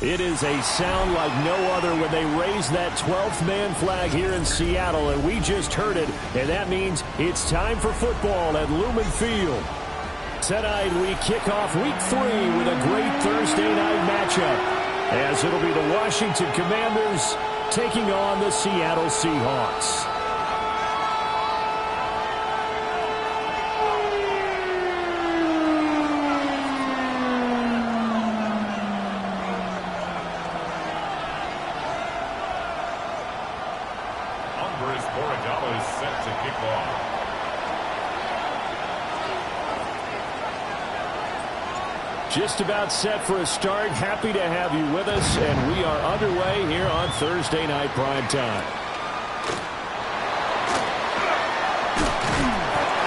It is a sound like no other when they raise that 12th man flag here in Seattle, and we just heard it, and that means it's time for football at Lumen Field. Tonight we kick off Week 3 with a great Thursday night matchup, as it'll be the Washington Commanders taking on the Seattle Seahawks. Just about set for a start. Happy to have you with us, and we are underway here on Thursday Night Primetime.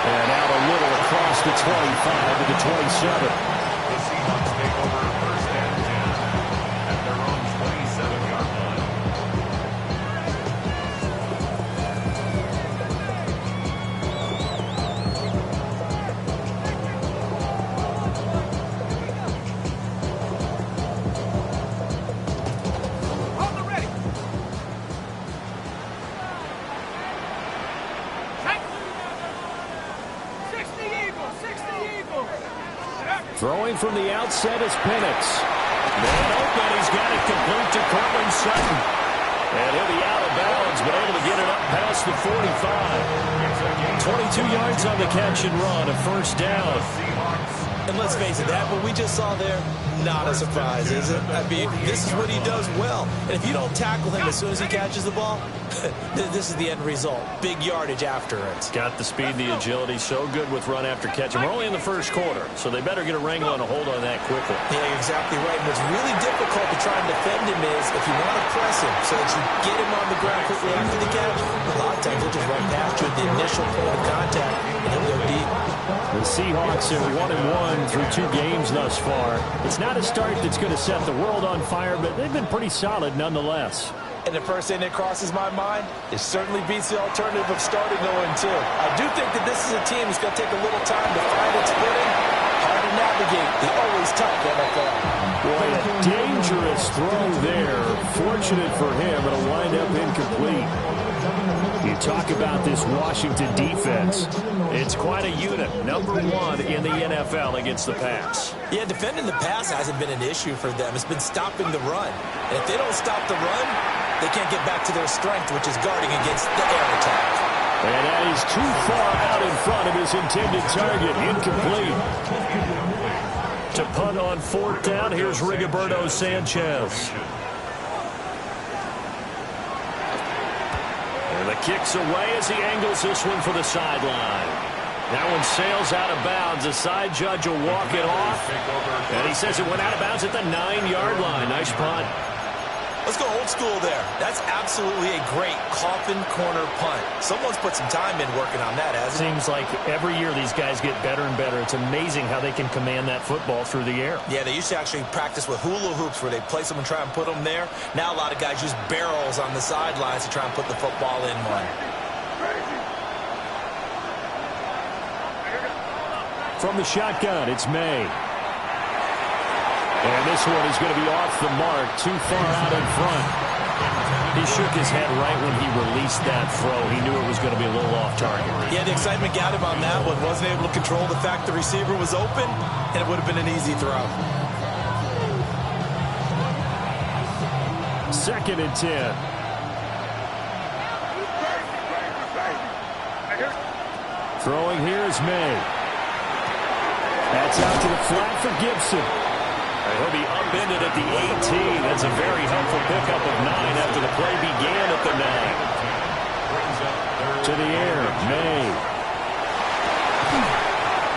And out a little across the 25 to the 27. The Seahawks take over first and 10 at their own 27-yard line. Throwing from the outset is Penix. Man open, he's got it complete to Cortland Sutton. And he'll be out of bounds, but able to get it up past the 45. 22 yards on the catch and run, a first down. And let's face it, that what we just saw there, not a surprise, is it? I mean, this is what he does well. And if you don't tackle him as soon as he catches the ball, this is the end result. Big yardage after it. Got the speed, the agility, so good with run after catch. And we're only in the first quarter, so they better get a wrangle and a hold on that quickly. Yeah, you're exactly right. And what's really difficult to try and defend him is if you want to press him so that you get him on the ground quickly after the catch, a lot of times he'll just run past you at the initial point of contact, and he'll go deep. The Seahawks are 1-1 through 2 games thus far. It's not a start that's going to set the world on fire, but they've been pretty solid nonetheless. And the first thing that crosses my mind, it certainly beats the alternative of starting 0-2. I do think that this is a team that's going to take a little time to find its footing. Hard to navigate the always tough NFL. Boy, a dangerous throw there. Fortunate for him, it'll wind up incomplete. You talk about this Washington defense. It's quite a unit. Number 1 in the NFL against the pass. Yeah, defending the pass hasn't been an issue for them. It's been stopping the run. And if they don't stop the run, they can't get back to their strength, which is guarding against the air attack. And that is too far out in front of his intended target. Incomplete. To punt on 4th down, here's Rigoberto Sanchez. And the kick's away as he angles this one for the sideline. That one sails out of bounds. The side judge will walk it off. And he says it went out of bounds at the 9-yard line. Nice punt. Let's go old school there. That's absolutely a great coffin corner punt. Someone's put some time in working on that, hasn't it? Seems like every year these guys get better and better. It's amazing how they can command that football through the air. Yeah, they used to actually practice with hula hoops where they place them and try and put them there. Now a lot of guys use barrels on the sidelines to try and put the football in one. From the shotgun, it's May. And this one is going to be off the mark, too far out in front. He shook his head right when he released that throw. He knew it was going to be a little off target. Yeah, the excitement got him on that one. Wasn't able to control the fact the receiver was open, and it would have been an easy throw. 2nd and 10. Throwing here is May. That's out to the flat for Gibson. He'll be upended at the 18. That's a very helpful pickup of 9 after the play began at the 9. To the air, May.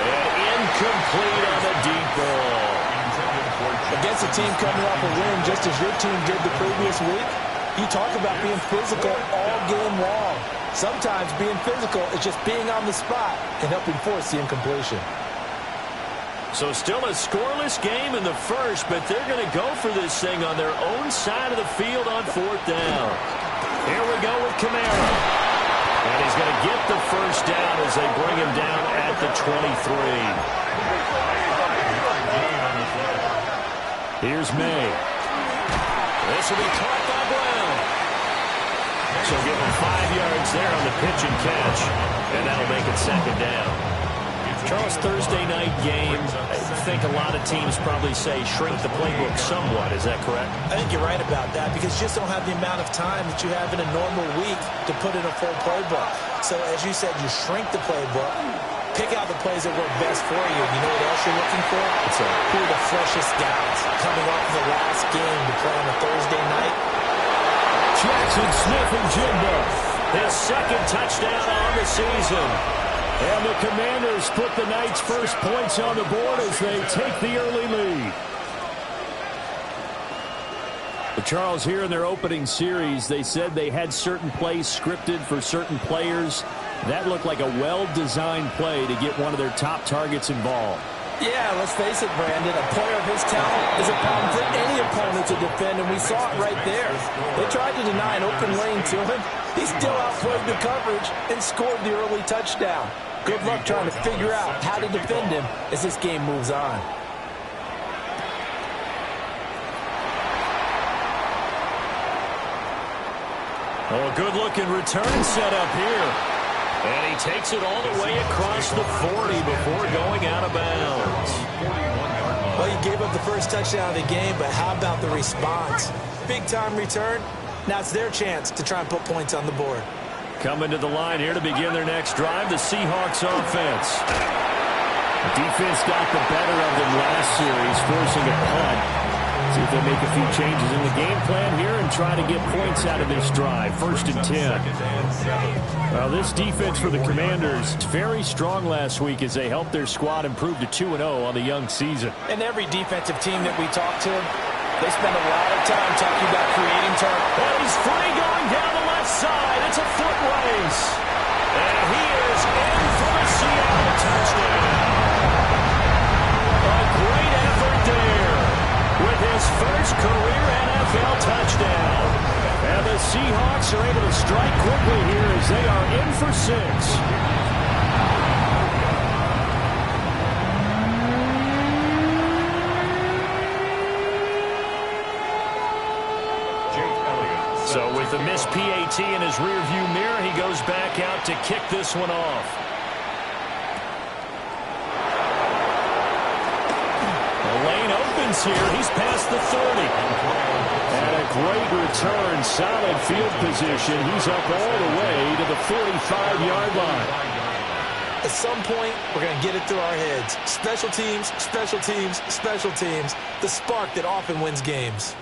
And incomplete on the deep ball. Against a team coming off a win just as your team did the previous week, you talk about being physical all game long. Sometimes being physical is just being on the spot and helping force the incompletion. So still a scoreless game in the first, but they're going to go for this thing on their own side of the field on 4th down. Here we go with Kamara. And he's going to get the first down as they bring him down at the 23. Here's May. This will be caught by Brown. So give him 5 yards there on the pitch and catch, and that'll make it second down. Charles, Thursday night game, I think a lot of teams probably say shrink the playbook somewhat. Is that correct? I think you're right about that because you just don't have the amount of time that you have in a normal week to put in a full playbook. So as you said, you shrink the playbook, pick out the plays that work best for you. You know what else you're looking for? It's who are the freshest guys coming off the last game to play on a Thursday night. Jackson Smith and Jimbo, his second touchdown on the season. And the Commanders put the Knights' first points on the board as they take the early lead. But Charles, here in their opening series, they said they had certain plays scripted for certain players. That looked like a well-designed play to get one of their top targets involved. Yeah, let's face it, Brandon. A player of his talent is a problem for any opponent to defend, and we saw it right there. They tried to deny an open lane to him. He still outplayed the coverage and scored the early touchdown. Good luck trying to figure out how to defend him as this game moves on. Oh, a good-looking return set up here. And he takes it all the way across the 40 before going out of bounds. Well, you gave up the first touchdown of the game, but how about the response? Big-time return. Now it's their chance to try and put points on the board. Coming to the line here to begin their next drive, the Seahawks offense. The defense got the better of them last series, forcing a punt. See if they make a few changes in the game plan here and try to get points out of this drive. 1st and 10. Well, this defense for the Commanders, very strong last week as they helped their squad improve to 2-0 on the young season. And every defensive team that we talk to, they spend a lot of time talking about creating turnovers. And he's free going down the left side. It's a foot race. And he is in for the Seattle touchdown. A great effort there with his first career NFL touchdown. And the Seahawks are able to strike quickly here as they are in for 6. So with the missed PAT in his rearview mirror, he goes back out to kick this one off. The lane opens here. He's past the 30. And a great return, solid field position. He's up all the way to the 45-yard line. At some point, we're going to get it through our heads. Special teams, special teams, special teams. The spark that often wins games.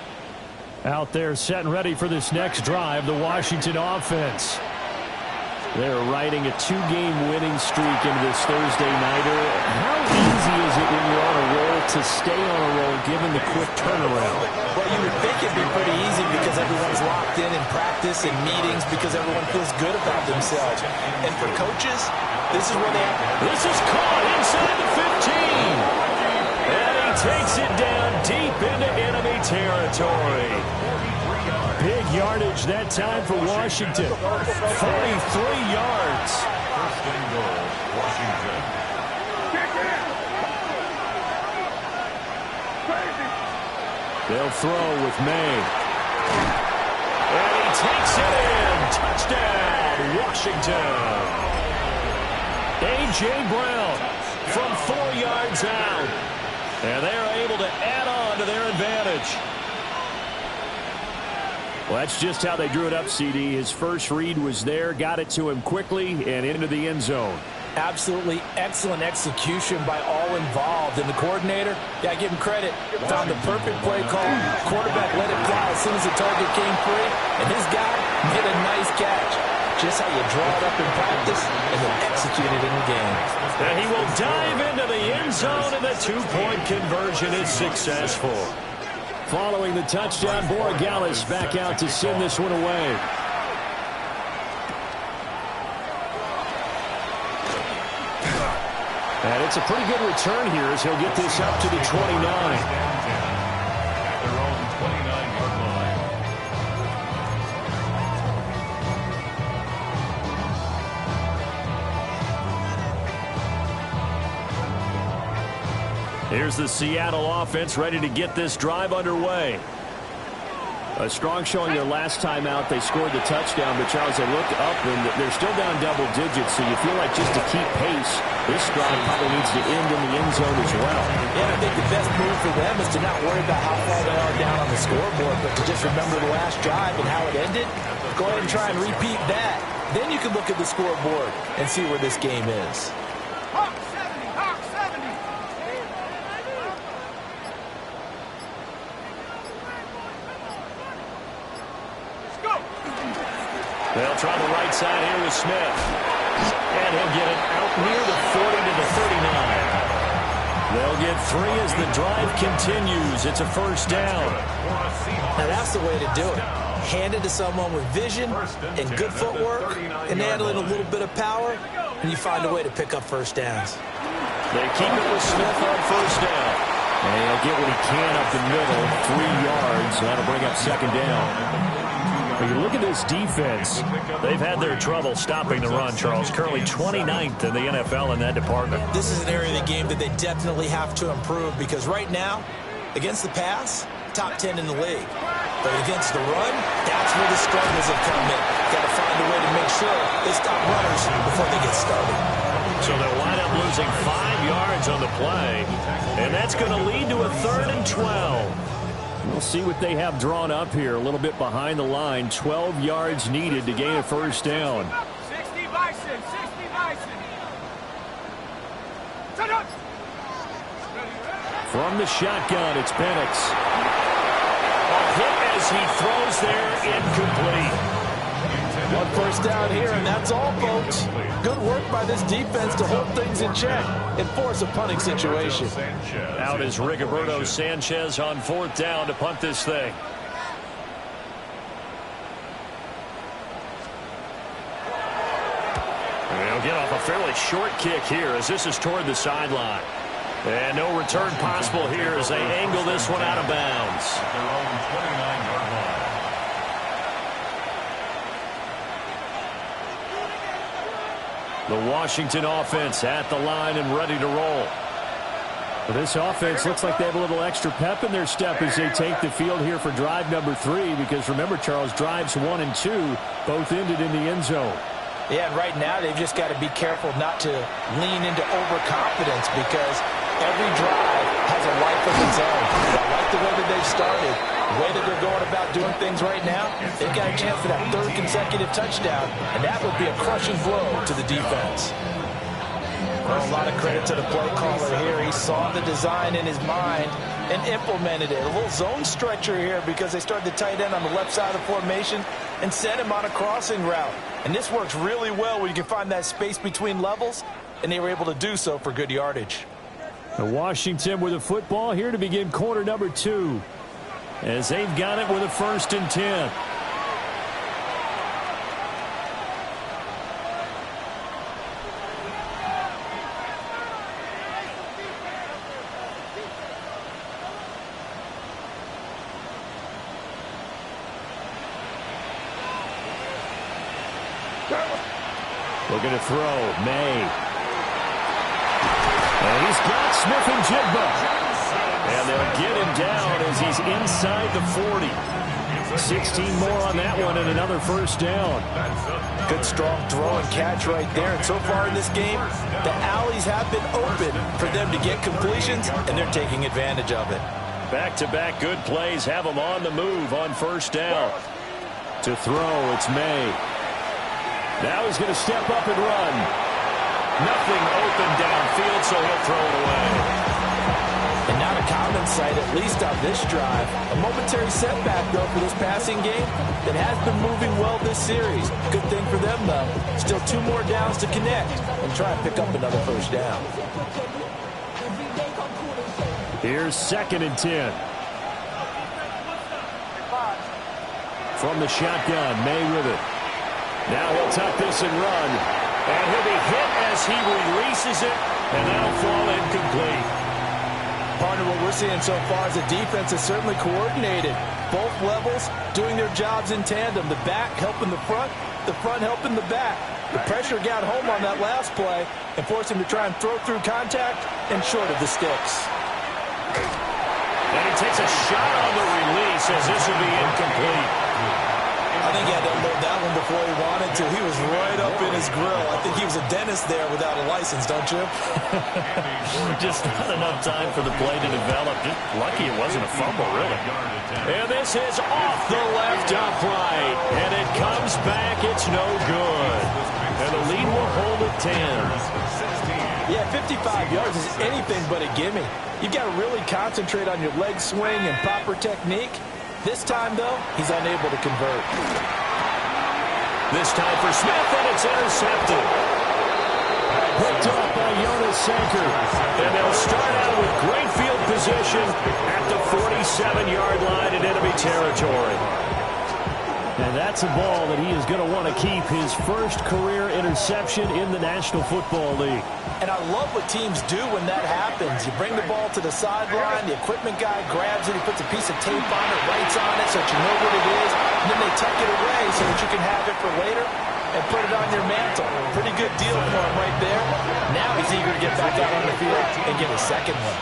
Out there set and ready for this next drive, the Washington offense. They're riding a 2-game winning streak into this Thursday nighter. How easy is it when you're on a roll to stay on a roll given the quick turnaround? Well, you would think it'd be pretty easy because everyone's locked in practice and meetings because everyone feels good about themselves. And for coaches, this is where they have. This is caught inside the 15. And he takes it down deep into enemy territory. Big yardage that time for Washington. 43 yards. First and goal, Washington. They'll throw with May. And he takes it in. Touchdown, Washington. A.J. Brown from 4 yards out. And they're able to add on to their advantage. Well, that's just how they drew it up, CD. His first read was there, got it to him quickly, and into the end zone. Absolutely excellent execution by all involved. And the coordinator, yeah, give him credit, found the perfect play call. Quarterback let it fly as soon as the target came free, and his guy made a nice catch. Just how you draw it up in practice and then execute it in the game. And he will dive into the end zone, and the two-point conversion is successful. Following the touchdown, Borregales back out to send this one away. And it's a pretty good return here as he'll get this up to the 29. Here's the Seattle offense ready to get this drive underway. A strong showing their last time out. They scored the touchdown, but Charles, they looked up, and they're still down double digits, so you feel like just to keep pace, this drive probably needs to end in the end zone as well. Yeah, I think the best move for them is to not worry about how far they are down on the scoreboard, but to just remember the last drive and how it ended. Go ahead and try and repeat that. Then you can look at the scoreboard and see where this game is. They'll try the right side here with Smith. And he'll get it out near the 40 to the 39. They'll get 3 as the drive continues. It's a first down. Now that's the way to do it. Hand it to someone with vision and good footwork and handle it a little bit of power, and you find a way to pick up first downs. They keep it with Smith on first down. And he'll get what he can up the middle, 3 yards. That'll bring up second down. When you look at this defense, they've had their trouble stopping the run, Charles. Currently 29th in the NFL in that department. This is an area of the game that they definitely have to improve because right now, against the pass, top 10 in the league. But against the run, that's where the struggles have come in. Got to find a way to make sure they stop runners before they get started. So they'll wind up losing 5 yards on the play, and that's going to lead to a 3rd and 12. We'll see what they have drawn up here. A little bit behind the line. 12 yards needed to gain a first down. 60 Bison, 60 Bison. From the shotgun, it's Penix. A hit as he throws there, incomplete. One first down here, and that's all, folks. Good work by this defense to hold things in check and force a punting situation. Out is Rigoberto Sanchez on 4th down to punt this thing. And they'll get off a fairly short kick here as this is toward the sideline. And no return possible here as they angle this one out of bounds. Their own 29-yard line. The Washington offense at the line and ready to roll. Well, this offense looks like they have a little extra pep in their step as they take the field here for drive number 3, because remember, Charles, drives 1 and 2 both ended in the end zone. Yeah, and right now they've just got to be careful not to lean into overconfidence because every drive has a life of its own. I like the way that they've started, the way that they're going about doing things right now. They've got a chance for that 3rd consecutive touchdown, and that would be a crushing blow to the defense. Well, a lot of credit to the play caller here. He saw the design in his mind and implemented it. A little zone stretcher here because they started the tight end on the left side of the formation and sent him on a crossing route. And this works really well when you can find that space between levels, and they were able to do so for good yardage. Washington with a football here to begin quarter number 2 as they've got it with a 1st and 10. Looking to throw, May. And he's got Smith and Jigba. And they'll get him down as he's inside the 40. 16 more on that one and another first down. Good strong throw and catch right there. And so far in this game, the alleys have been open for them to get completions, and they're taking advantage of it. Back-to-back good plays have them on the move on first down. To throw, it's May. Now he's going to step up and run. Nothing open downfield, so he'll throw it away. And not a common sight, at least on this drive. A momentary setback, though, for this passing game that has been moving well this series. Good thing for them, though. Still 2 more downs to connect and try and pick up another first down. Here's 2nd and 10. From the shotgun, May with it. Now he'll tuck this and run. And he'll be hit as he releases it, and that'll fall incomplete. Partner, what we're seeing so far is the defense is certainly coordinated. Both levels doing their jobs in tandem. The back helping the front helping the back. The pressure got home on that last play and forced him to try and throw through contact and short of the sticks. And he he takes a shot on the release as this will be incomplete. I think he had to unload that one before he wanted to. He was right up in his grill. I think he was a dentist there without a license, don't you? Just not enough time for the play to develop. Just lucky it wasn't a fumble, really. And this is off the left upright. And it comes back. It's no good. And the lead will hold at 10. Yeah, 55 yards is anything but a gimme. You've got to really concentrate on your leg swing and proper technique. This time, though, he's unable to convert. This time for Smith, and it's intercepted. Picked up by Jonas Sanker. And they'll start out with great field position at the 47-yard line in enemy territory. And that's a ball that he is going to want to keep, his first career interception in the National Football League. And I love what teams do when that happens. You bring the ball to the sideline, the equipment guy grabs it, he puts a piece of tape on it, writes on it so that you know what it is, and then they tuck it away so that you can have it for later and put it on your mantle. Pretty good deal for him right there. Now he's eager to get back out on the field and get a second one.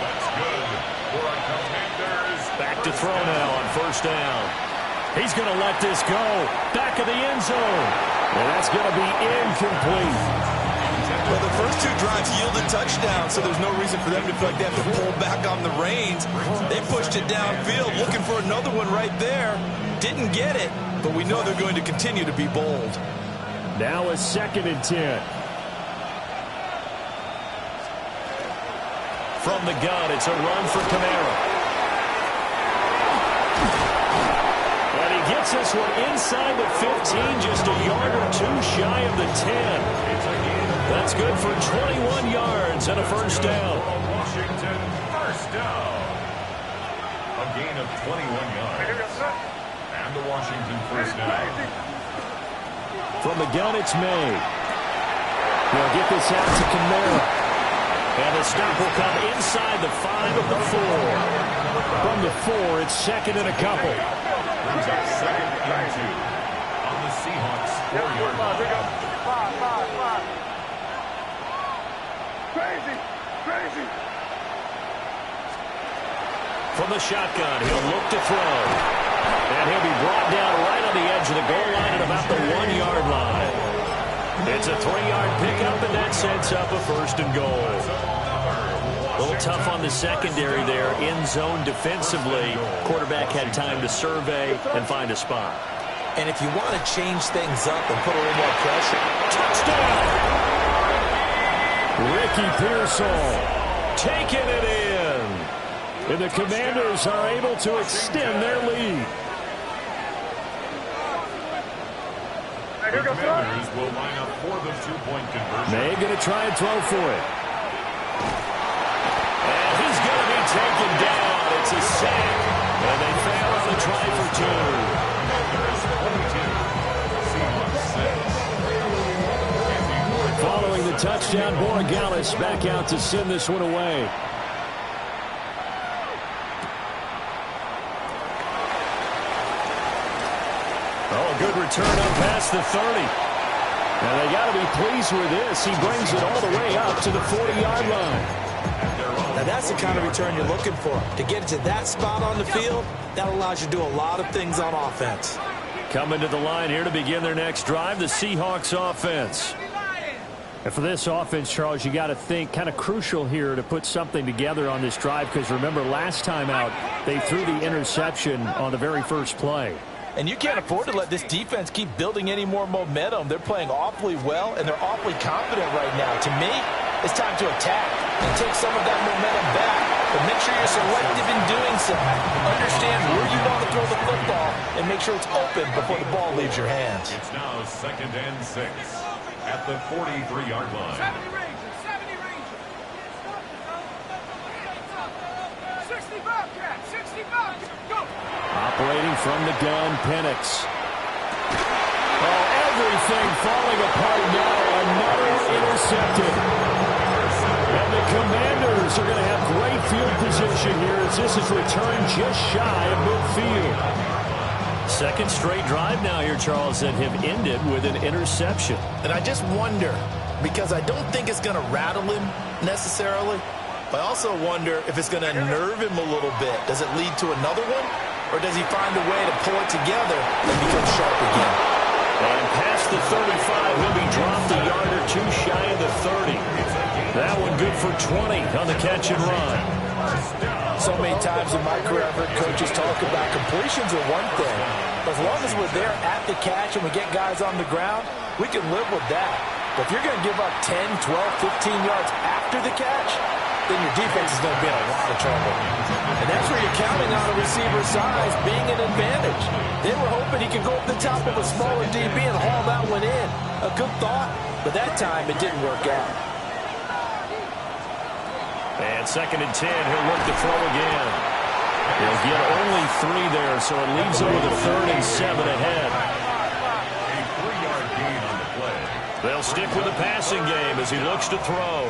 That's good for our Commanders. Back to throw now on first down. He's going to let this go. Back of the end zone. And that's going to be incomplete. Well, the first two drives yielded touchdowns, so there's no reason for them to feel like they have to pull back on the reins. They pushed it downfield, looking for another one right there. Didn't get it, but we know they're going to continue to be bold. Now a 2nd and 10. From the gun, it's a run for Kamara. Gets this one inside the 15, just a yard or two shy of the 10. That's good for 21 yards and a first down. Washington, first down. A gain of 21 yards. And the Washington first down. From the gun, it's May. He'll get this out to Kamara. And the stop will come inside the 5 of the 4. From the 4, it's 2nd and a couple. Brings up 2nd and 2 on the Seahawks 4-yard line. Crazy. From the shotgun, he'll look to throw. And he'll be brought down right on the edge of the goal line at about the 1-yard line. It's a 3-yard pickup, and that sets up a 1st and goal. A little tough on the secondary there, in zone defensively. Quarterback had time to survey and find a spot. And if you want to change things up and put a little more pressure. Touchdown! Ricky Pearsall taking it in. And the Commanders are able to extend their lead. The Commanders will line up for the 2-point conversion. May going to try and throw for it. And he's going to be taken down. It's a sack. And they fail on the try for 2. Commanders 22, Seahawks 6. Following the touchdown, Borregales back out to send this one away. Oh, good return up past the 30. Now they got to be pleased with this. He brings it all the way up to the 40-yard line. Now that's the kind of return you're looking for. To get to that spot on the field, that allows you to do a lot of things on offense. Coming to the line here to begin their next drive, the Seahawks offense. And for this offense, Charles, you got to think kind of crucial here to put something together on this drive, because remember last time out they threw the interception on the very first play. And you can't afford to let this defense keep building any more momentum. They're playing awfully well, and they're awfully confident right now. To me, it's time to attack and take some of that momentum back. But make sure you're selective in doing so. Understand where you want to throw the football and make sure it's open before the ball leaves your hands. It's now 2nd and 6 at the 43-yard line. 70 Rangers, 70 Rangers. 60 Bobcats, 60 Bobcats. Go. Operating from the gun, Penix. Oh, everything falling apart now. Another intercepted. And the Commanders are going to have great field position here as this is returned just shy of midfield. Second straight drive now here, Charles, that have ended with an interception. And I just wonder, because I don't think it's going to rattle him necessarily, I also wonder if it's going to nerve him a little bit. Does it lead to another one? Or does he find a way to pull it together and become sharp again? And past the 35, he'll be dropped a yard or two shy of the 30. That one good for 20 on the catch and run. So many times in my career, I've heard coaches talk about completions are one thing. But as long as we're there at the catch and we get guys on the ground, we can live with that. But if you're going to give up 10, 12, 15 yards after the catch, then your defense is going to be in a lot of trouble. And that's where you're counting on a receiver's size being an advantage. They were hoping he could go up the top of a smaller DB and haul that one in. A good thought, but that time it didn't work out. And 2nd and 10, he'll look to throw again. He'll get only 3 there, so it leaves him with a 3rd and 7 ahead. A 3-yard gain on the play. They'll stick with the passing game as he looks to throw.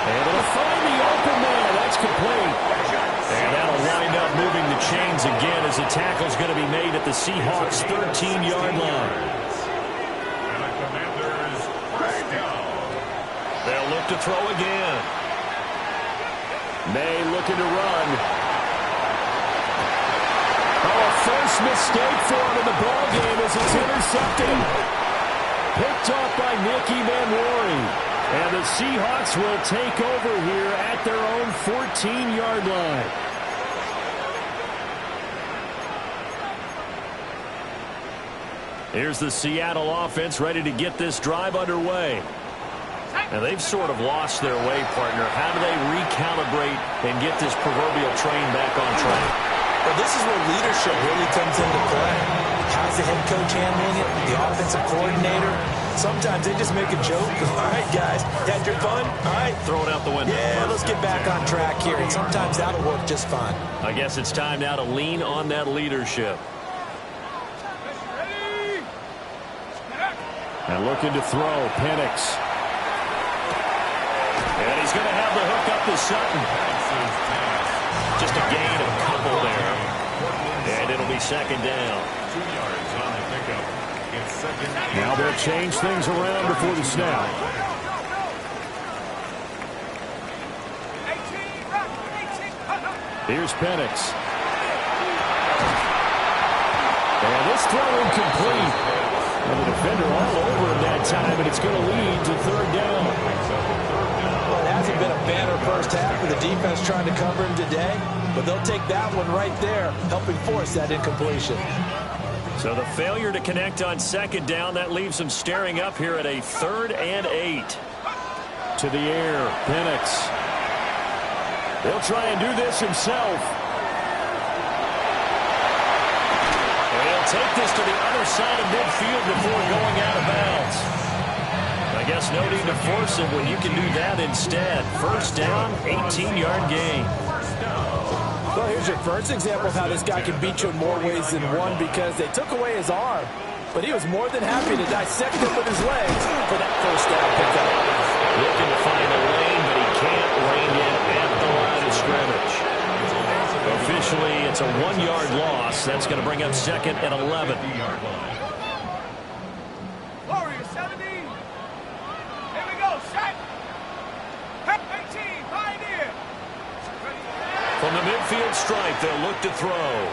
And it'll find the open man. That's complete. And that'll wind up moving the chains again as the tackle's going to be made at the Seahawks' 13-yard line. And the Commanders first down. They'll look to throw again. May looking to run. Oh, a first mistake for him in the ballgame as it's intercepted. Picked off by Nicky Manwari. And the Seahawks will take over here at their own 14-yard line. Here's the Seattle offense ready to get this drive underway. Now, they've sort of lost their way, partner. How do they recalibrate and get this proverbial train back on track? Well, this is where leadership really comes into play. How's the head coach handling it? The offensive coordinator? Sometimes they just make a joke. All right, guys, had your fun? All right. Throw it out the window. Yeah, let's get back on track here. And sometimes that'll work just fine. I guess it's time now to lean on that leadership. And looking to throw, Penix. And he's going to have the hook up to Sutton. Just a gain of a couple there. And it'll be 2nd down. 2 yards on the pickup. It's 2nd down. Now they'll change things around before the snap. 18. Here's Penix. And this throw incomplete. And the defender all over him that time, and it's going to lead to 3rd down. Well, it hasn't been a banner first half for the defense trying to cover him today, but they'll take that one right there, helping force that incompletion. So the failure to connect on 2nd down, that leaves them staring up here at a 3rd and 8. To the air, Penix. He'll try and do this himself. And he'll take this to the other side of midfield before going out of bounds. I guess no need to force it when you can do that instead. 1st down, 18-yard gain. Well, here's your first example of how this guy can beat you in more ways than one, because they took away his arm, but he was more than happy to dissect him with his legs for that 1st down pickup. Looking to find a lane, but he can't rein in at the line of scrimmage. Officially, it's a 1-yard loss. That's going to bring up 2nd and 11. Warriors 70. Here we go. Set. 18. Pioneer. From the midfield stripe, they'll look to throw.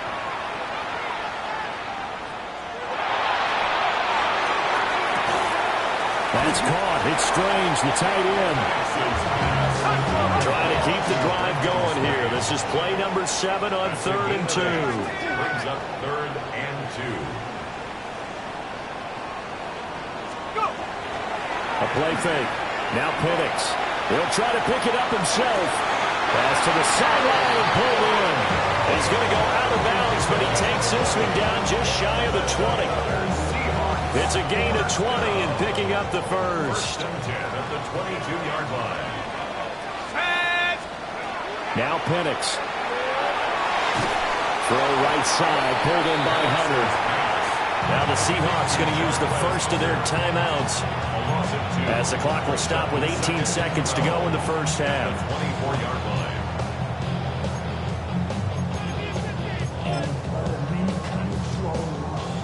That's caught. It's Strange, the tight end. Trying to keep the drive going here. This is play number 7 on 3rd and 2. Brings up 3rd and 2. Go. A play fake. Now Penix. He'll try to pick it up himself. Pass to the sideline and pulled in. He's going to go out of bounds, but he takes this one down just shy of the 20. It's a gain of 20 and picking up the first. 1st and 10 at the 22-yard line. Set. Now Penix. Throw right side, pulled in by Hunter. Now the Seahawks going to use the first of their timeouts as the clock will stop with 18 seconds to go in the first half. 24-yard line.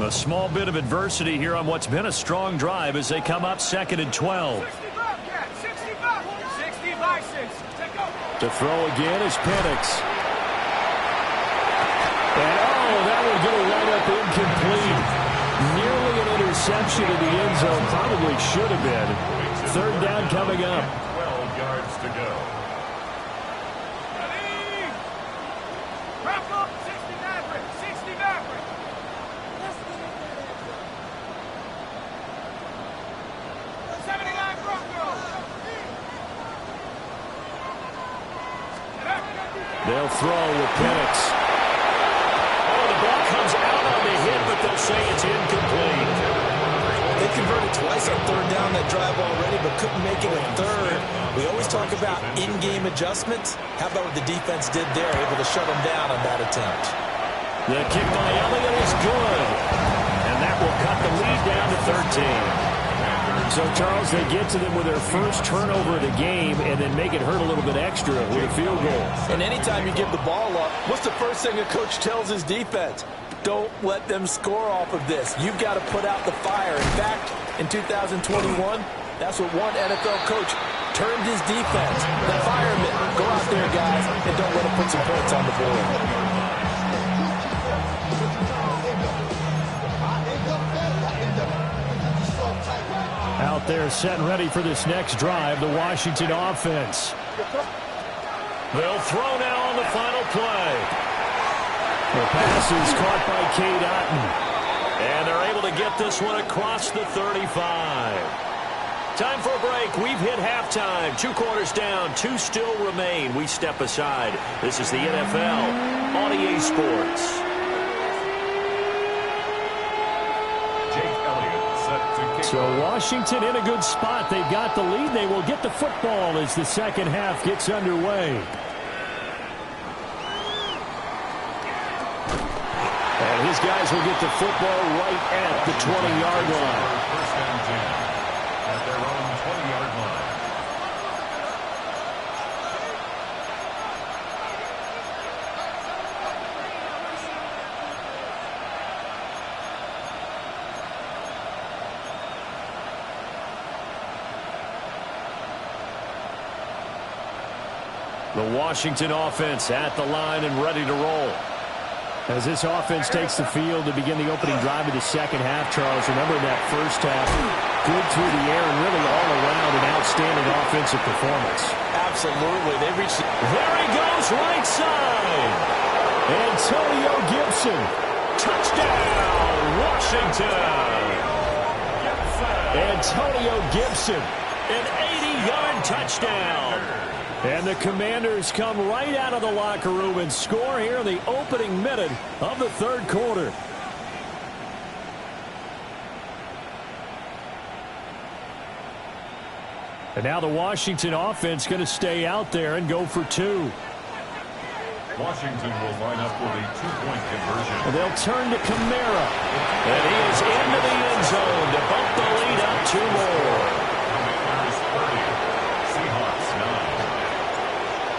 A small bit of adversity here on what's been a strong drive as they come up 2nd and 12. 60 Bobcat. 60 Bobcat. 60 by To throw again is Penix. And that one's going to wind up incomplete. Nearly an interception in the end zone. Probably should have been. Third down coming up. 12 yards to go. Wrap up, 60 Maverick, 60 Maverick. They'll throw with Penix. Oh, the ball comes out on the hit, but they'll say it's incomplete. They converted twice on third down that drive already, but couldn't make it a third. We always talk about in-game adjustments. How about what the defense did there, able to shut them down on that attempt? The kick by Elliott is good. And that will cut the lead down to 13. So, Charles, they get to them with their first turnover of the game and then make it hurt a little bit extra with a field goal. And anytime you give the ball up, what's the first thing a coach tells his defense? Don't let them score off of this. You've got to put out the fire. In fact, in 2021, that's what one NFL coach termed his defense. The firemen. Go out there, guys, and don't let them put some points on the board. Out there set and ready for this next drive, the Washington offense. They'll throw now on the final play. The pass is caught by Cade Otton. And they're able to get this one across the 35. Time for a break. We've hit halftime. 2 quarters down. 2 still remain. We step aside. This is the NFL on EA Sports. So Washington in a good spot. They've got the lead. They will get the football as the second half gets underway. And his guys will get the football right at the 20-yard line. First and 10 at their own 20-yard line. The Washington offense at the line and ready to roll. As this offense takes the field to begin the opening drive of the second half, Charles, remember that first half, good through the air and really all around an outstanding offensive performance. Absolutely. They reached. There he goes, right side. Antonio Gibson. Touchdown, Washington. Antonio Gibson. An 80-yard touchdown. And the Commanders come right out of the locker room and score here in the opening minute of the third quarter. And now the Washington offense going to stay out there and go for 2. Washington will line up with a 2-point conversion. And they'll turn to Kamara. And he is into the end zone to bump the lead up 2 more.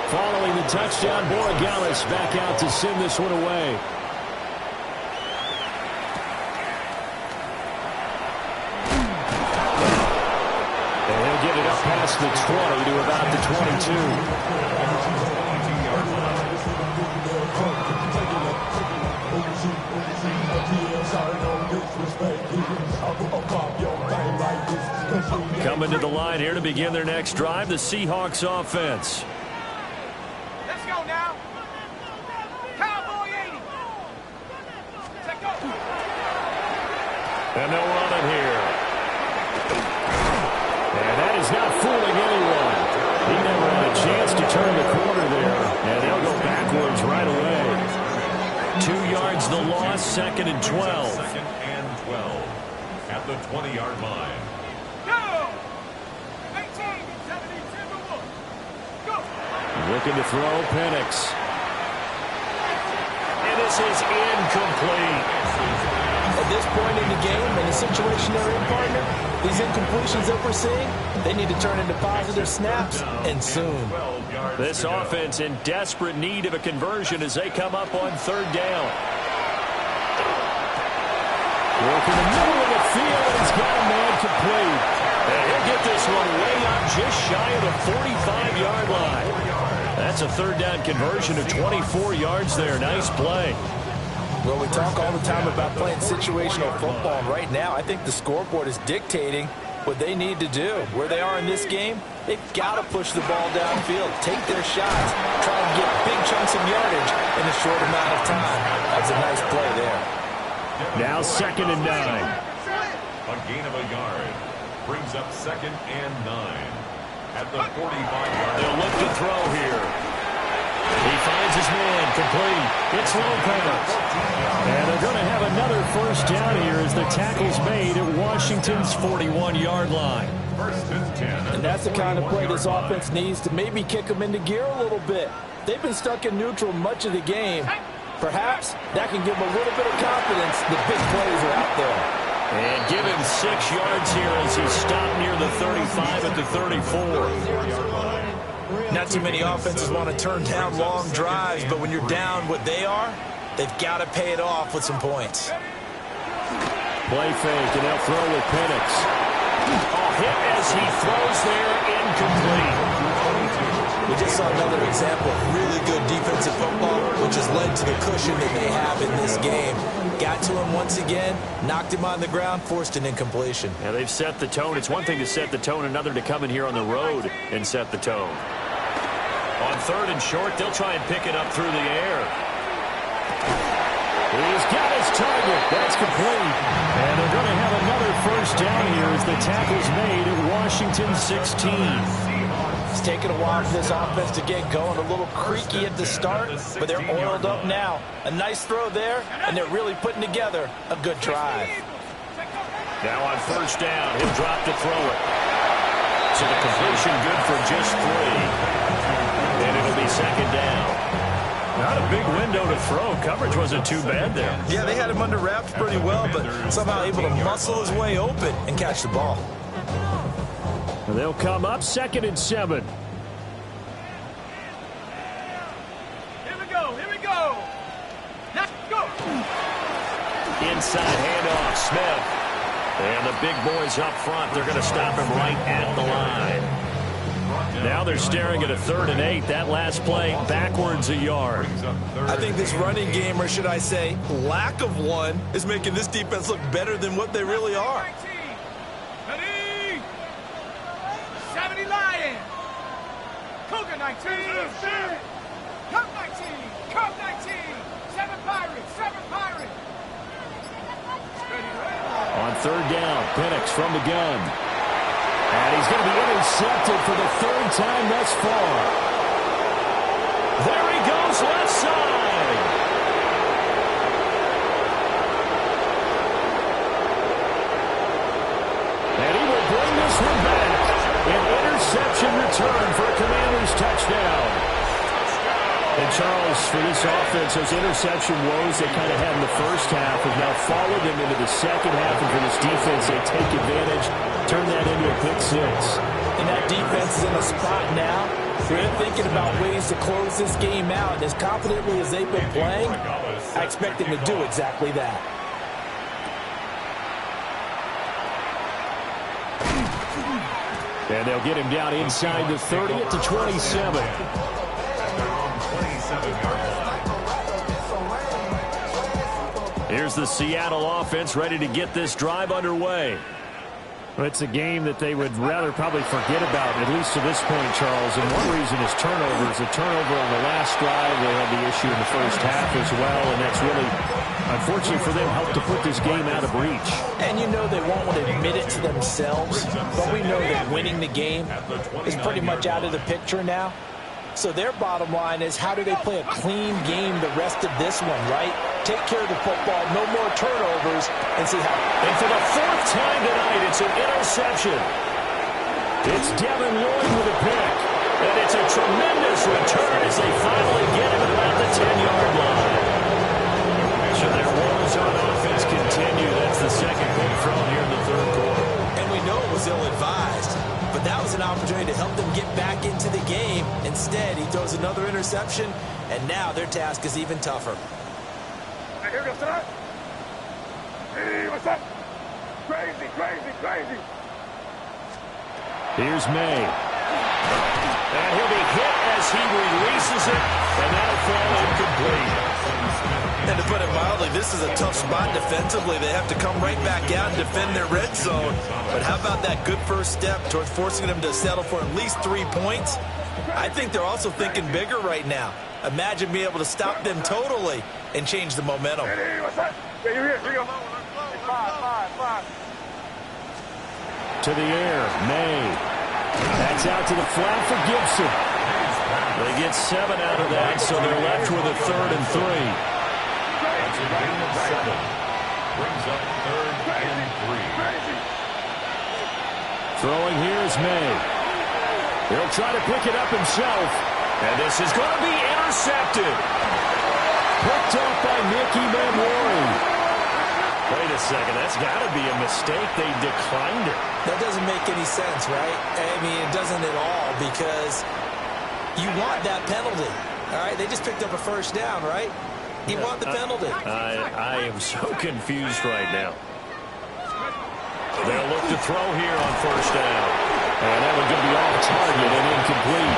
Following the touchdown, Borregales back out to send this one away. And he'll get it up past the 20 to about the 22. Coming to the line here to begin their next drive, the Seahawks offense. Let's go now. Cowboy 80. Let's go. And they'll run it here. And that is not fooling anyone. He never had a chance to turn the corner there. And they'll go backwards right away. 2 yards the loss, 2nd and 12. 2nd and 12 at the 20-yard line. Go. 18, 70, 1. Go. Looking to throw, Penix. And this is incomplete. At this point in the game, in the situation they're in, partner, these incompletions that we're seeing, they need to turn into positive snaps, and soon. This offense in desperate need of a conversion as they come up on 3rd down. Work in the middle of the field, and he's got a man complete. And he'll get this one way up just shy of the 45-yard line. That's a third down conversion of 24 yards there. Nice play. Well, we talk all the time about playing situational football. And right now, I think the scoreboard is dictating what they need to do. Where they are in this game, they've got to push the ball downfield, take their shots, try and get big chunks of yardage in a short amount of time. That's a nice play there. Now 2nd and 9. A gain of a yard. Brings up 2nd and 9. At the 45-yard. They'll look to throw here. He finds his man, complete. It's Lopez. And they're going to have another first down here as the tackle's made at Washington's 41-yard line. First and 10. And that's the kind of play this offense needs to maybe kick them into gear a little bit. They've been stuck in neutral much of the game. Perhaps that can give them a little bit of confidence. The big plays are out there. And give him 6 yards here as he's stopped near the 35 at the 34. Not too many offenses want to turn down long drives, but when you're down what they are, they've got to pay it off with some points. Play fake, and they'll throw with Penix. Hit as he throws there, incomplete. We just saw another example of really good defensive football, which has led to the cushion that they have in this game. Got to him once again, knocked him on the ground, forced an incompletion. Yeah, they've set the tone. It's one thing to set the tone, another to come in here on the road and set the tone. On 3rd and short, they'll try and pick it up through the air. He's got his target. That's complete. And they're going to have another first down here as the tackle's made at Washington 16. It's taken a while for this offense to get going. A little creaky at the start, but they're oiled up now. A nice throw there, and they're really putting together a good drive. Now on first down, he'll drop to throw it. So the completion good for just 3. And it'll be 2nd down. Not a big window to throw. Coverage wasn't too bad there. Yeah, they had him under wraps pretty well, but somehow able to muscle his way open and catch the ball. And they'll come up 2nd and 7. Here we go. Let's go. Inside handoff, Smith. And the big boys up front, they're going to stop him right at the line. Now they're staring at a 3rd and 8. That last play, backwards a yard. I think this running game, or should I say lack of one, is making this defense look better than what they really are. 19. 70 Lion. Cougar 19. Cup 19. Cup 19. 7 Pirates. 7 Pirates. On 3rd down, Penix from the gun. And he's going to be intercepted for the 3rd time thus far. There he goes, left side. And he will bring this one back. An interception return for a Commanders touchdown. And Charles, for this offense, those interception woes they kind of had in the first half have now followed them into the second half. And for this defense, they take advantage, turn that into a pick 6. And that defense is in a spot now where they're thinking about ways to close this game out. And as confidently as they've been playing, I expect them to do exactly that. And they'll get him down inside the 30 at the 27. Here's the Seattle offense ready to get this drive underway. Well, it's a game that they would rather probably forget about, at least to this point, Charles. And one reason is turnovers. A turnover on the last drive. They had the issue in the first half as well, and that's really, unfortunately for them, helped to put this game out of reach. And you know they won't want to admit it to themselves, but we know that winning the game is pretty much out of the picture now. So their bottom line is, how do they play a clean game the rest of this one, right? Take care of the football, no more turnovers, and see how. And for the 4th time tonight, it's an interception. It's Devin Lloyd with a pick. And it's a tremendous return as they finally get him at about the 10-yard line. So their woes on offense continue. That's the 2nd pick thrown here in the 3rd quarter. And we know it was ill-advised, but that was an opportunity to help them get back into the game. Instead, he throws another interception, and now their task is even tougher. Here we go, son. Hey, what's up? Crazy. Here's May. And he'll be hit as he releases it, and that'll fall incomplete. And to put it mildly, this is a tough spot defensively. They have to come right back out and defend their red zone. But how about that good first step towards forcing them to settle for at least 3 points? I think they're also thinking bigger right now. Imagine being able to stop them totally and change the momentum. Hey, what's that? Yeah, you're here. Here you go. Five. To the air, May. That's out to the flat for Gibson. They get 7 out of that, so they're left with a 3rd and 3. That's a gain of 7. Brings up 3rd and 3. Throwing here is May. He'll try to pick it up himself. And this is going to be intercepted. Picked up by Nicky Manwari. Wait a second, that's got to be a mistake. They declined it. That doesn't make any sense, right? I mean, it doesn't at all, because you want that penalty. All right, they just picked up a first down, right? You want the penalty. I am so confused right now. They'll look to throw here on first down. And that one's going to be off target and incomplete.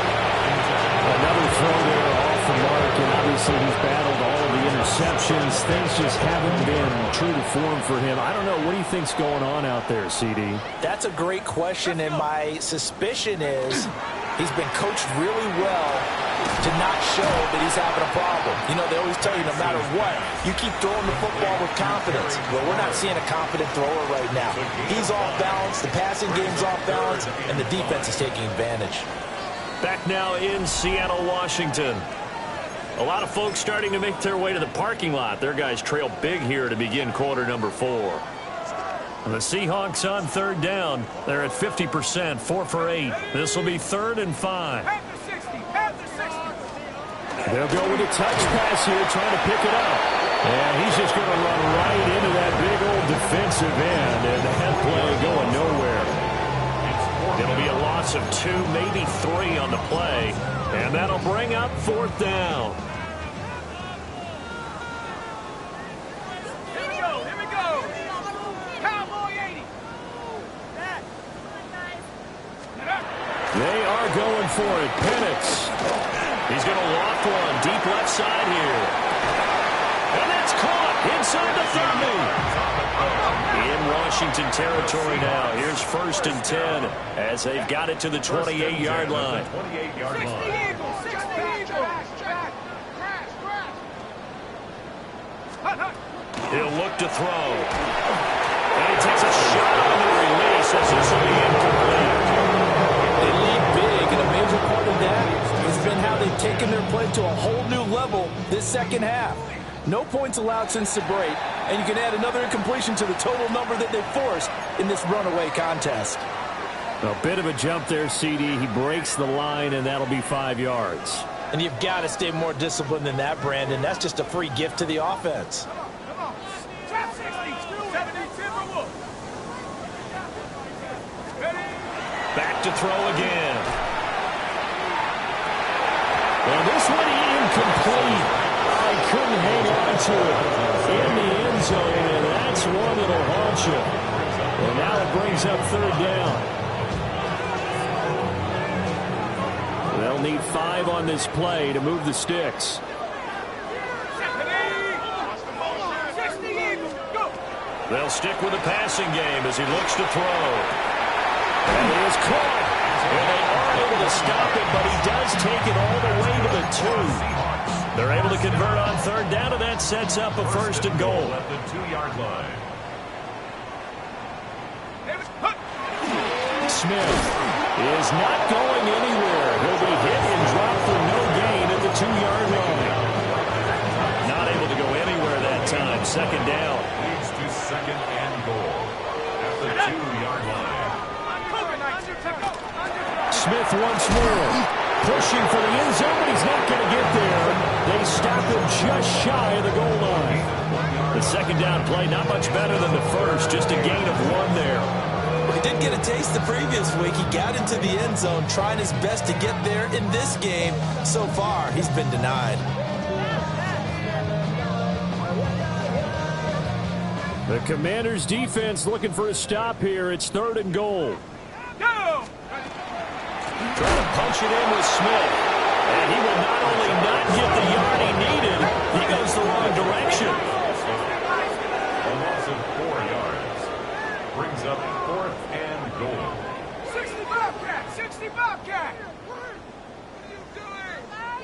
Another throw there off the mark, and obviously he's battled all of the interceptions. Things just haven't been true to form for him. I don't know. What do you think's going on out there, CD? That's a great question, and my suspicion is he's been coached really well to not show that he's having a problem. You know, they always tell you no matter what, you keep throwing the football with confidence. Well, we're not seeing a confident thrower right now. He's off balance, the passing game's off balance, and the defense is taking advantage. Back now in Seattle, Washington. A lot of folks starting to make their way to the parking lot. Their guys trail big here to begin quarter number 4. And the Seahawks on 3rd down. They're at 50%, 4 for 8. This will be 3rd and 5. They'll go with a touch pass here, trying to pick it up. And he's just going to run right into that big old defensive end, and that play going nowhere. It'll be a loss of 2, maybe 3 on the play, and that'll bring up 4th down. Here we go. Cowboy 80. They are going for it. Penix. He's going to loft one deep left side here. And that's caught inside the 30. In Washington territory now. Here's 1st and 10 as they've got it to the 28-yard line. 28-yard line. 60 He'll look to throw. And he takes a shot on the release as this will be incomplete. They lead big, and a major part of that has been how they've taken their play to a whole new level this second half. No points allowed since the break, and you can add another incompletion to the total number that they forced in this runaway contest. A bit of a jump there, CD. He breaks the line, and that'll be 5 yards. And you've got to stay more disciplined than that, Brandon. That's just a free gift to the offense. Back to throw again. And this one incomplete. I couldn't hang on to it in the end zone, and that's one that'll haunt you. And now it brings up 3rd down. They'll need 5 on this play to move the sticks. They'll stick with the passing game as he looks to throw. And he is caught. And they are able to stop it, but he does take it all the way to the 2. They're able to convert on 3rd down, and that sets up a 1st and goal. At the 2-yard line. Smith is not going anywhere. He'll be hit and dropped for no gain at the 2-yard line. Not able to go anywhere that time. 2nd down. Leads to 2nd and goal. At the 2-yard line. Smith once more, pushing for the end zone, but he's not going to get there. They stop him just shy of the goal line. The 2nd down play, not much better than the first, just a gain of 1 there. Well, he did get a taste the previous week. He got into the end zone, trying his best to get there in this game. So far, he's been denied. The Commanders' defense looking for a stop here. It's 3rd and goal. Trying to punch it in with Smith. And he will not only not get the yard he needed, he goes the wrong direction. A loss of 4 yards. Brings up 4th and goal. 60 Bobcat! 60 Bobcat! What are you doing?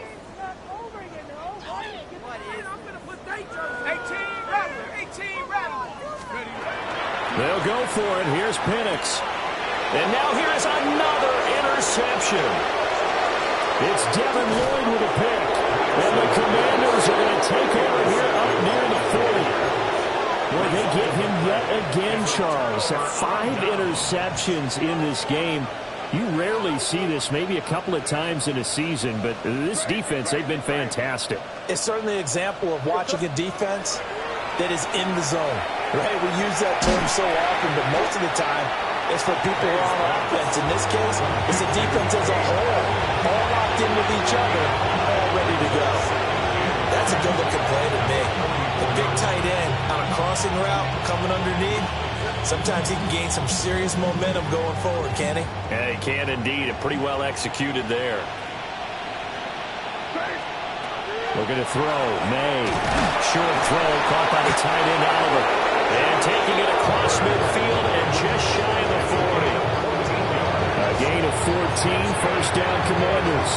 It's not over, you know. What is? I'm going to put danger. 18 Rattler! 18 Rattler! They'll go for it. Here's Penix. And now here is another interception. It's Devin Lloyd with a pick. And the Commanders are going to take over here up near the 40. Boy, they get him yet again, Charles. 5 interceptions in this game. You rarely see this, maybe a couple of times in a season, but this defense, they've been fantastic. It's certainly an example of watching a defense that is in the zone, right? We use that term so often, but most of the time it's for people who are on offense. In this case, it's the defense as a whole, all locked in with each other, all ready to go. That's a good-looking play to me. The big tight end on a crossing route coming underneath, sometimes he can gain some serious momentum going forward, can't he? Yeah, he can indeed. And pretty well executed there. Looking to throw. May. Short throw caught by the tight end, Oliver. And taking it across midfield and just shy of the 40. A gain of 14, first down Commanders.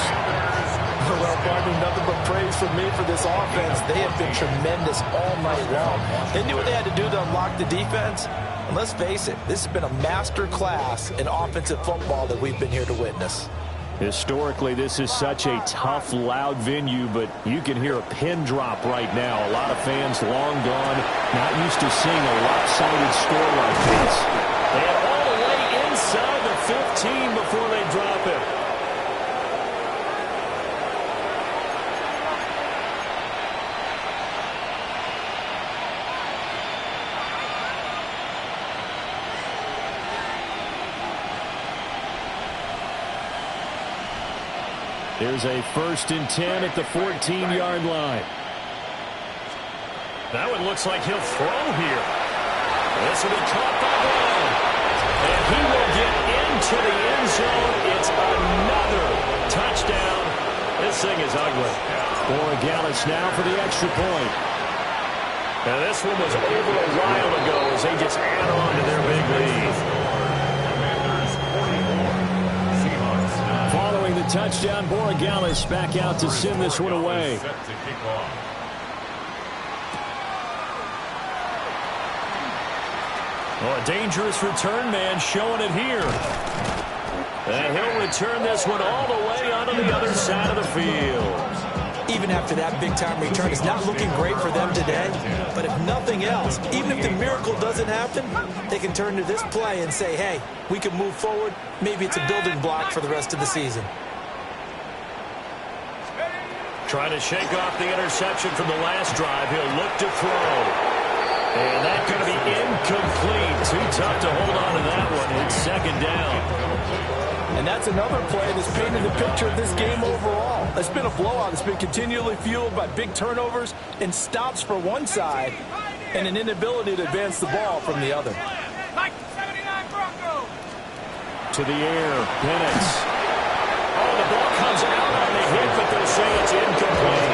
Well, partner, nothing but praise from me for this offense. They have been tremendous all night long. They knew what they had to do to unlock the defense. And let's face it, this has been a master class in offensive football that we've been here to witness. Historically, this is such a tough, loud venue, but you can hear a pin drop right now. A lot of fans long gone, not used to seeing a lopsided score like this. And all the way inside the 15 before they drop it. There's a 1st and 10 at the 14-yard line. That one looks like he'll throw here. This will be caught by Brown. And he will get into the end zone. It's another touchdown. This thing is ugly. Borregales now for the extra point. Now this one was over a while ago as they just add on to their big lead. Following the touchdown, Borregales back out to send this one away. Set to kick off. Oh, a dangerous return man showing it here. And he'll return this one all the way onto the other side of the field. Even after that big-time return, it's not looking great for them today. But if nothing else, even if the miracle doesn't happen, they can turn to this play and say, hey, we can move forward. Maybe it's a building block for the rest of the season. Trying to shake off the interception from the last drive. He'll look to throw. And that's going to be incomplete. Too tough to hold on to that one. It's 2nd down. And that's another play that's painted the picture of this game overall. It's been a blowout. It's been continually fueled by big turnovers and stops for one side and an inability to advance the ball from the other. To the air, Penix. Oh, the ball comes out on the hit, but they'll say it's incomplete.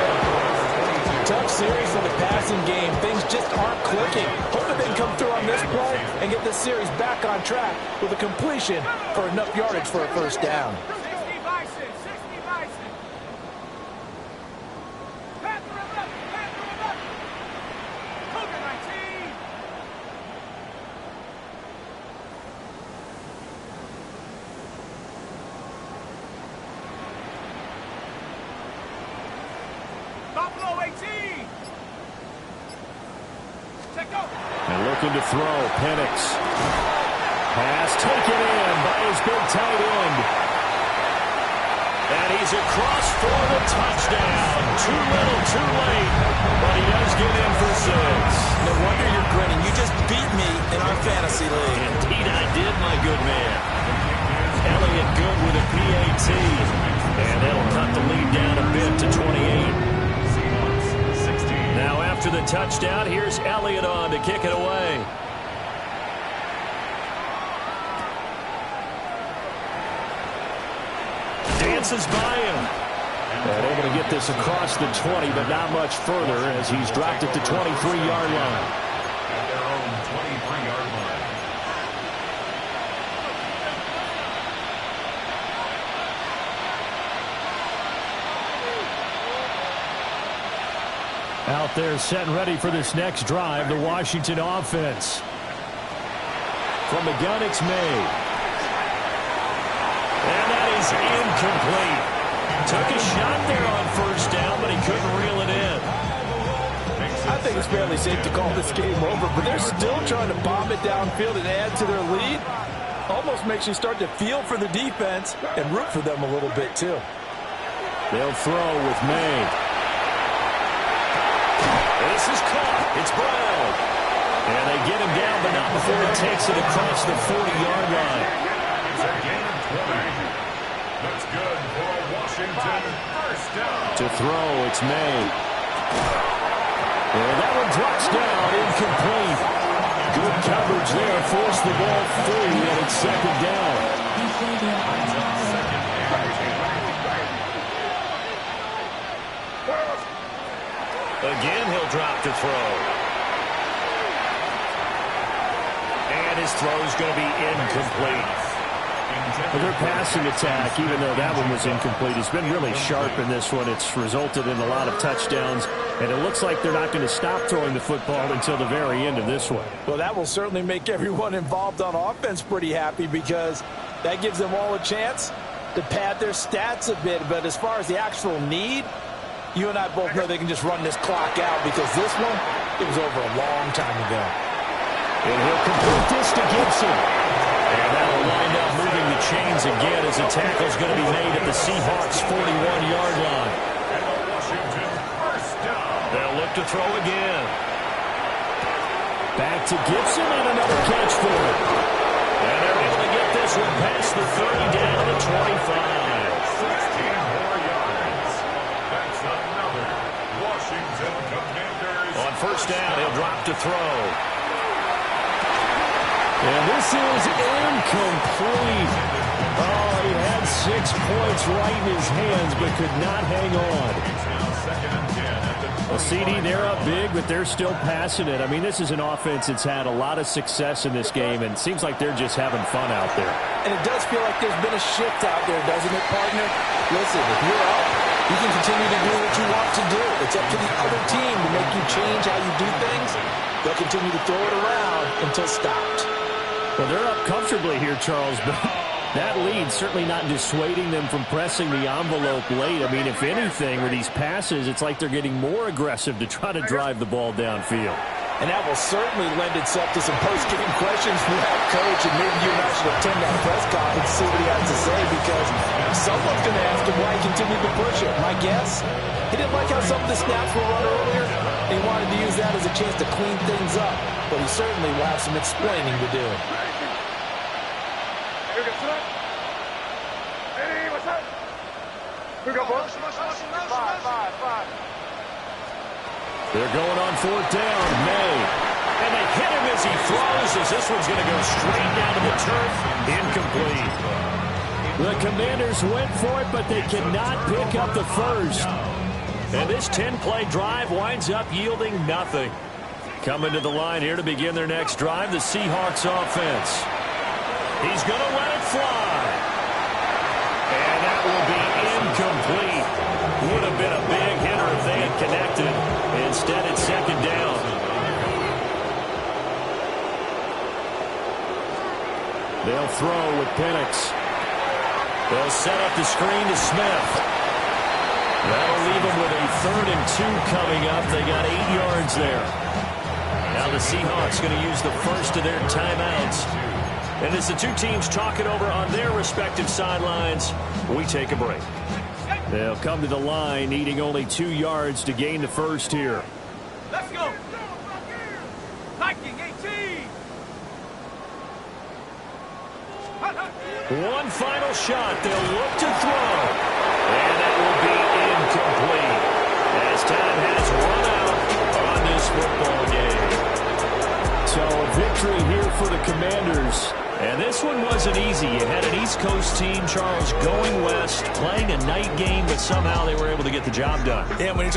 Tough series for the passing game. Things just aren't clicking. Hoping they can come through on this play and get this series back on track with a completion for enough yardage for a first down. 60 Bison! 60 Bison! Panther 11! Panther 11! Cougar 19! Buffalo 18! Check go! And looking to throw, Penix. Pass taken in by his big tight end. And he's across for the touchdown. Too little, too late. But he does get in for 6. No wonder you're grinning. You just beat me in our fantasy league. Indeed I did, my good man. Elliott good with a PAT. And they'll cut the lead down a bit to 28. Now after the touchdown, here's Elliott on to kick it away. dances by him. And able to get this across the 20, but not much further as he's dropped at the 23-yard line. At their own 23-yard line. Out there set and ready for this next drive, the Washington offense. From the gun, it's made. And that is incomplete. Took a shot there on first down, but he couldn't reel it in. I think it's fairly safe to call this game over, but they're still trying to bomb it downfield and add to their lead. Almost makes you start to feel for the defense and root for them a little bit, too. They'll throw with May. This is caught. It's Brown. And they get him down, but not before he takes it across the 40-yard line. It's a gain of 20. That's good for a Washington first down. To throw, it's May. And that one drops down, incomplete. Good coverage there, forced the ball free, and it's second down. Again, he'll drop to throw. And his throw's going to be incomplete. Well, their passing attack, even though that one was incomplete, has been really sharp in this one. It's resulted in a lot of touchdowns, and it looks like they're not going to stop throwing the football until the very end of this one. Well, that will certainly make everyone involved on offense pretty happy because that gives them all a chance to pad their stats a bit. But as far as the actual need, you and I both know they can just run this clock out because this one, it was over a long time ago. And he'll complete this to Gibson. And that'll wind up moving the chains again as a tackle's going to be made at the Seahawks' 41-yard line. And a Washington first down. They'll look to throw again. Back to Gibson and another catch for him. And they're able to get this one past the 30 down to 25. 16 more yards. That's another Washington Commanders. On first down, he'll drop to throw. And this is incomplete. Oh, he had 6 points right in his hands, but could not hang on. It's now 2nd and 10 at the Well, CD, they're up big, but they're still passing it. I mean, this is an offense that's had a lot of success in this game, and it seems like they're just having fun out there. And it does feel like there's been a shift out there, doesn't it, partner? Listen, if you're up, you can continue to do what you want to do. It's up to the other team to make you change how you do things. They'll continue to throw it around until stopped. Well, they're up comfortably here, Charles, but that lead certainly not dissuading them from pressing the envelope late. I mean, if anything, with these passes, it's like they're getting more aggressive to try to drive the ball downfield. And that will certainly lend itself to some post-game questions for that coach, and maybe you and I should attend that press conference and see what he has to say, because someone's going to ask him why he continued to push it. My guess, he didn't like how some of the snaps were run earlier, and he wanted to use that as a chance to clean things up. But he certainly will have some explaining to do. Hey, what's up? We got both. Five. They're going on 4th down. May. And they hit him as he throws, as this one's going to go straight down to the turf. Incomplete. The Commanders went for it, but they cannot pick up the first. And this 10-play drive winds up yielding nothing. Coming to the line here to begin their next drive, the Seahawks offense. He's going to let it fly. And that will be incomplete. Would have been a big hitter if they had connected. Instead, it's second down. They'll throw with Penix. They'll set up the screen to Smith. That'll leave them with a 3rd and 2 coming up. They got 8 yards there. Now the Seahawks going to use the first of their timeouts. And as the two teams talk it over on their respective sidelines, we take a break. They'll come to the line, needing only 2 yards to gain the first here. Let's go. Viking 18. One final shot. They'll look to throw. And that will be incomplete. As time has run out on this football game. So a victory here for the Commanders And this one wasn't easy. You had an East Coast team, Charles, going west, playing a night game, but somehow they were able to get the job done. Yeah, when you're